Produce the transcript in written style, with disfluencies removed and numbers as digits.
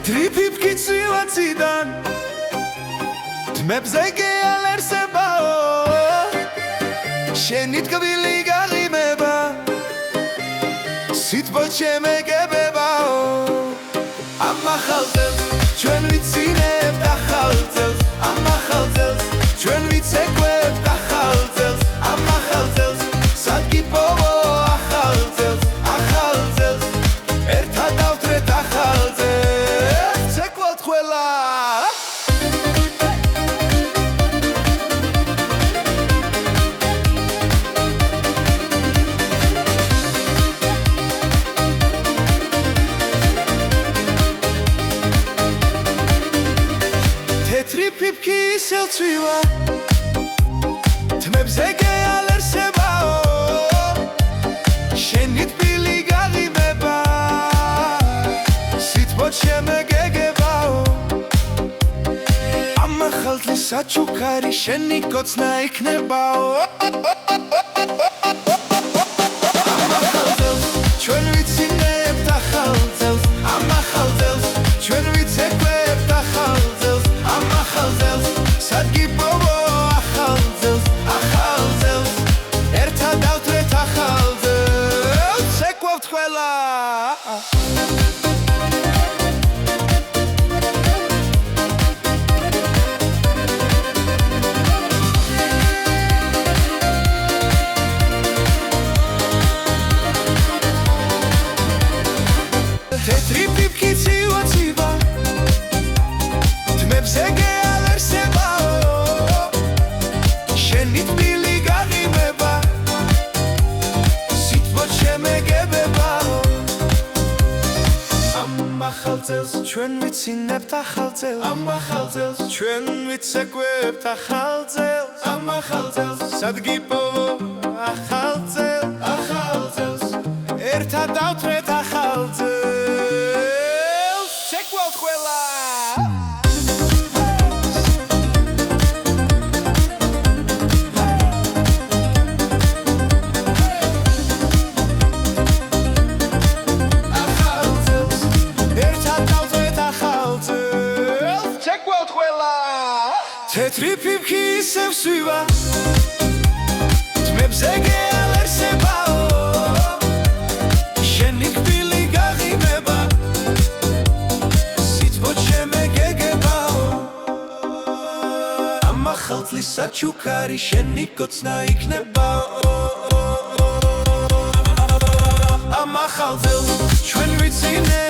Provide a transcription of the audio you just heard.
თეთრი ფიფკი წილაციდან თმებზე გეალერსებაო შენი ტკბილი გაღიმება სიტყვით შემეგებებაო ამ ახალ წელს ჩვენ ვიცინებთ ახალ წელს ამ ახალ წელს ჩვენ ვიცეკვებთ ახალ წელს ამ ახალ წელს სადგიპოვო ახალ წელს ერთად დავთრეთ ახალ წელს ცეკვავთ ყველა თეთრი ფიფკი ისევ წვივა თმებზე გეალერსებაო შენი თბილი გაღიმება სიტყვით შემეგებაო ამ ახალ წლის საჩუქარი შენი კოცნა იქნებაო ამ ახალ წელს ჩვენ ვიცინებთ ახალ წელს ამ ახალ წელს ჩვენ ვიცეკვებთ ახალ წელს ამ ახალ წელს სადგიპოვო ახალ წელს ერთად დავთრეთ ახალ წელს ცეკვავთ ყველა თეთრი ფიფკი ცივა თმებზე გეალერსებაო შენი თბილი გაღიმება სიტყვით შემეგებებაო ამ ახალ წელს ჩვენ ვიცინებთ ახალ წელს ამ ახალ წელს ჩვენ ვიცეკვებთ ახალ წელს ამ ახალ წელს სადგიპოვო ახალ წელს ერთად დავთრეთ ახალ წელს ცეკვავთ ყველა თეთრი ფიფკი ისევ სვივა თმებზე გეალერსებაო შენი თბილი გაღიმება სიტყვით შემეგებაო ამ ახალ წლის საჩუქარი შენი კოცნა იქნებაო ამ ახალ წელს ჩვენ ვიცინებთ